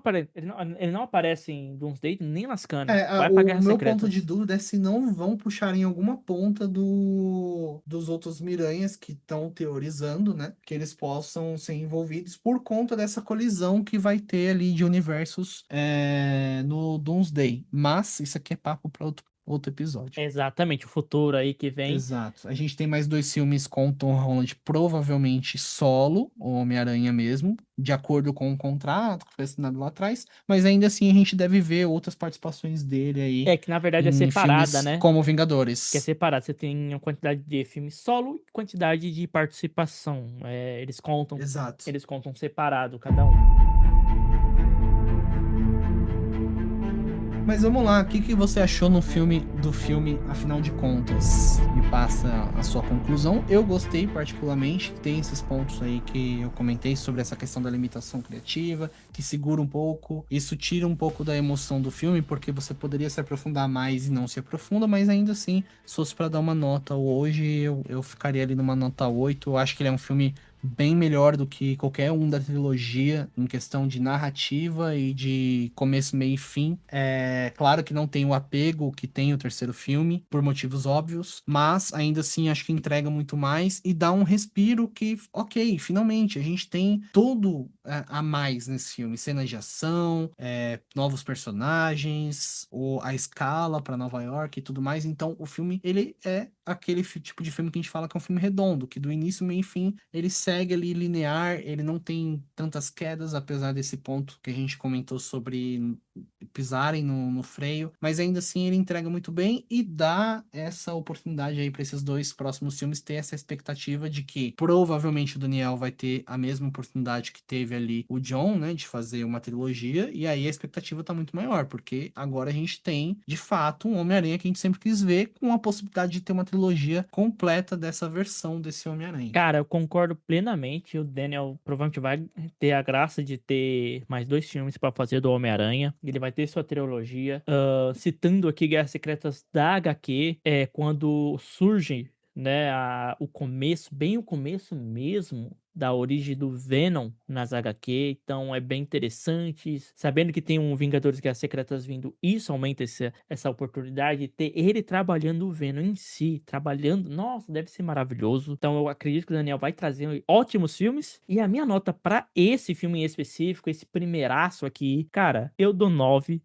aparece em Doomsday nem lascando. Vai pra O Guerras meu ponto de Secretas. dúvida é se não vão puxar em alguma ponta dos outros Miranhas que estão teorizando, né? Que eles possam ser envolvidos por conta dessa colisão que vai ter ali de universos no Doomsday. Mas isso aqui é papo para outro episódio. Exatamente, o futuro aí que vem. Exato. A gente tem mais dois filmes com Tom Holland, provavelmente solo, o Homem-Aranha mesmo, de acordo com o contrato que foi assinado lá atrás, mas ainda assim a gente deve ver outras participações dele aí É que na verdade é em separada, filmes né? como Que é Vingadores. separado. Você tem uma quantidade de filme solo e quantidade de participação. Exato. Eles contam separado cada um. Mas vamos lá, o que que você achou do filme, afinal de contas? Me passa a sua conclusão. Eu gostei particularmente, tem esses pontos aí que eu comentei sobre essa questão da limitação criativa, que segura um pouco, isso tira um pouco da emoção do filme, porque você poderia se aprofundar mais e não se aprofunda, mas ainda assim, se fosse para dar uma nota hoje, eu ficaria ali numa nota 8. Eu acho que ele é um filme bem melhor do que qualquer um da trilogia em questão de narrativa e de começo, meio e fim. É claro que não tem o apego que tem o terceiro filme, por motivos óbvios, mas ainda assim acho que entrega muito mais e dá um respiro que, ok, finalmente a gente tem tudo a mais nesse filme, cenas de ação, novos personagens, a escala para Nova York e tudo mais. Então o filme ele é aquele tipo de filme que a gente fala que é um filme redondo, que do início, meio e fim, ele segue ali linear, ele não tem tantas quedas, apesar desse ponto que a gente comentou sobre pisarem no freio, mas ainda assim ele entrega muito bem e dá essa oportunidade aí para esses dois próximos filmes ter essa expectativa de que provavelmente o Daniel vai ter a mesma oportunidade que teve ali o John, né, de fazer uma trilogia, e aí a expectativa tá muito maior, porque agora a gente tem, de fato, um Homem-Aranha que a gente sempre quis ver, com a possibilidade de ter uma trilogia completa dessa versão desse Homem-Aranha. Cara, eu concordo plenamente. O Daniel provavelmente vai ter a graça de ter mais 2 filmes pra fazer do Homem-Aranha. Ele vai ter sua trilogia. Citando aqui Guerras Secretas da HQ, quando surge, né, o começo, bem o começo mesmo, da origem do Venom nas HQ, então é bem interessante. Sabendo que tem um Vingadores Guerras Secretas vindo, isso aumenta essa oportunidade de ter ele trabalhando o Venom em si, trabalhando, nossa, deve ser maravilhoso. Então eu acredito que o Daniel vai trazer ótimos filmes, e a minha nota pra esse filme em específico, esse primeiraço aqui, cara, eu dou 9,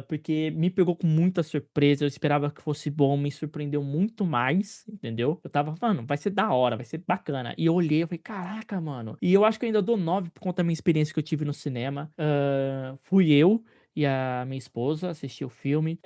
porque me pegou com muita surpresa, eu esperava que fosse bom, me surpreendeu muito mais, entendeu? Eu tava falando, vai ser da hora, vai ser bacana, e eu olhei, eu falei, caraca, mano, e eu acho que eu ainda dou 9 por conta da minha experiência que eu tive no cinema. Fui eu e a minha esposa assistir o filme,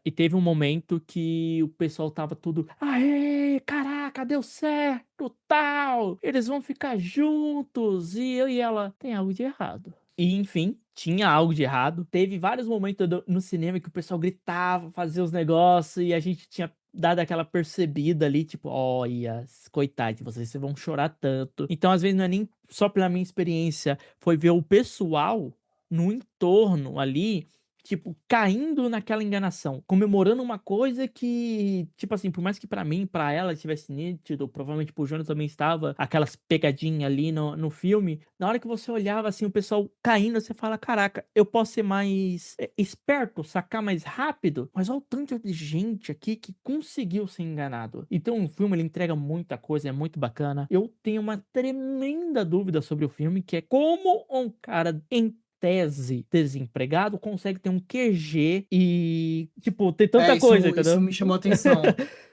e teve um momento que o pessoal tava tudo, aê, caraca, deu certo, tal, eles vão ficar juntos, e eu e ela, tem algo de errado. E enfim, tinha algo de errado. Teve vários momentos no cinema que o pessoal gritava, fazia os negócios, e a gente tinha dado aquela percebida ali, tipo, olha, coitado de vocês vão chorar tanto. Então, às vezes, não é nem só pela minha experiência, foi ver o pessoal no entorno ali, tipo, caindo naquela enganação, comemorando uma coisa que, tipo assim, por mais que pra mim, pra ela tivesse nítido, provavelmente pro Jonas também estava, aquelas pegadinhas ali no filme, na hora que você olhava assim, o pessoal caindo, você fala, caraca, eu posso ser mais esperto, sacar mais rápido, mas olha o tanto de gente aqui que conseguiu ser enganado. Então o filme, ele entrega muita coisa, é muito bacana. Eu tenho uma tremenda dúvida sobre o filme, que é como um cara em tese desempregado consegue ter um QG e, tipo, ter tanta coisa, Isso entendeu? me chamou atenção.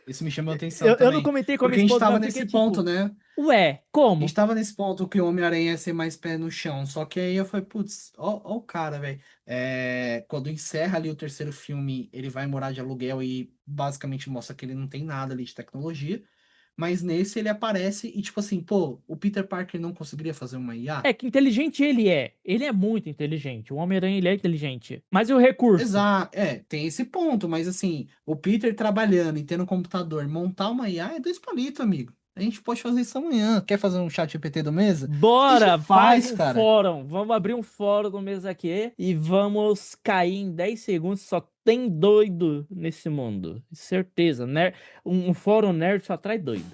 Isso me chamou atenção Eu não também. comentei com a Porque minha a gente esposa, tava mas eu nesse fiquei ponto, tipo, né? ué, A como? gente tava nesse ponto que o Homem-Aranha ia ser mais pé no chão. Só que aí eu falei, putz, ó o cara, velho. Quando encerra ali o terceiro filme, ele vai morar de aluguel e basicamente mostra que ele não tem nada ali de tecnologia. Mas nesse ele aparece e, tipo assim, pô, o Peter Parker não conseguiria fazer uma IA? É que inteligente ele é. Ele é muito inteligente. O Homem-Aranha, ele é inteligente. Mas e o recurso? Exato, tem esse ponto, mas assim, o Peter trabalhando e tendo um computador, montar uma IA é dois palitos, amigo. A gente pode fazer isso amanhã. Quer fazer um chat GPT do mesa? A gente Bora, faz faz, um cara. fórum. Vamos abrir um fórum no mês aqui e vamos cair em 10 segundos. Só tem doido nesse mundo. Certeza, né? Um fórum nerd só atrai doido.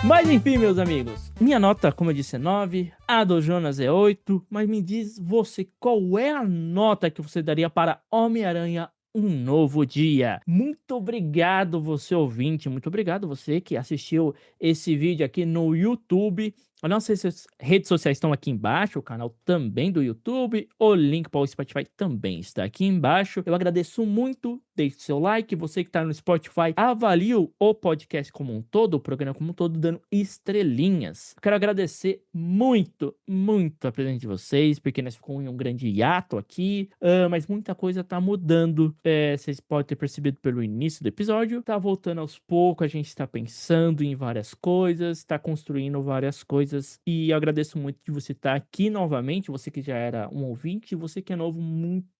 Mas enfim, meus amigos, minha nota, como eu disse, é 9, a do Jonas é 8, mas me diz você, qual é a nota que você daria para Homem-Aranha Um Novo Dia? Muito obrigado, você ouvinte, muito obrigado você que assistiu esse vídeo aqui no YouTube. As nossas redes sociais estão aqui embaixo, o canal também do YouTube, o link para o Spotify também está aqui embaixo. Eu agradeço muito, deixe seu like, você que está no Spotify, avalie o podcast como um todo, o programa como um todo, dando estrelinhas. Quero agradecer muito, muito a presença de vocês, porque nós ficamos em um grande hiato aqui, mas muita coisa tá mudando. Vocês podem ter percebido pelo início do episódio, tá voltando aos poucos, a gente está pensando em várias coisas, está construindo várias coisas, e eu agradeço muito de você estar aqui novamente, você que já era um ouvinte, você que é novo,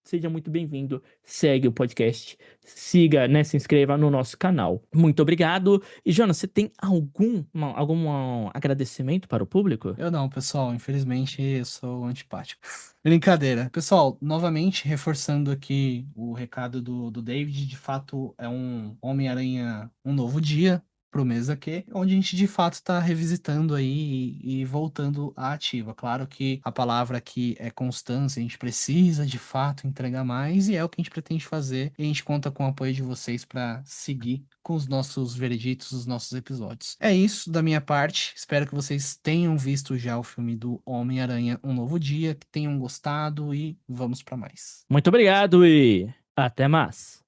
seja muito bem-vindo, segue o podcast, siga, né, se inscreva no nosso canal. Muito obrigado. E Jonas, você tem algum agradecimento para o público? Eu não, pessoal, infelizmente eu sou antipático. Brincadeira. Pessoal, novamente reforçando aqui o recado do David, de fato é um Homem-Aranha Um Novo Dia pro mês aqui, onde a gente de fato está revisitando aí e voltando à ativa. Claro que a palavra aqui é constância, a gente precisa de fato entregar mais e é o que a gente pretende fazer, e a gente conta com o apoio de vocês para seguir com os nossos vereditos, os nossos episódios. É isso da minha parte. Espero que vocês tenham visto já o filme do Homem-Aranha Um Novo Dia, que tenham gostado e vamos para mais. Muito obrigado e até mais.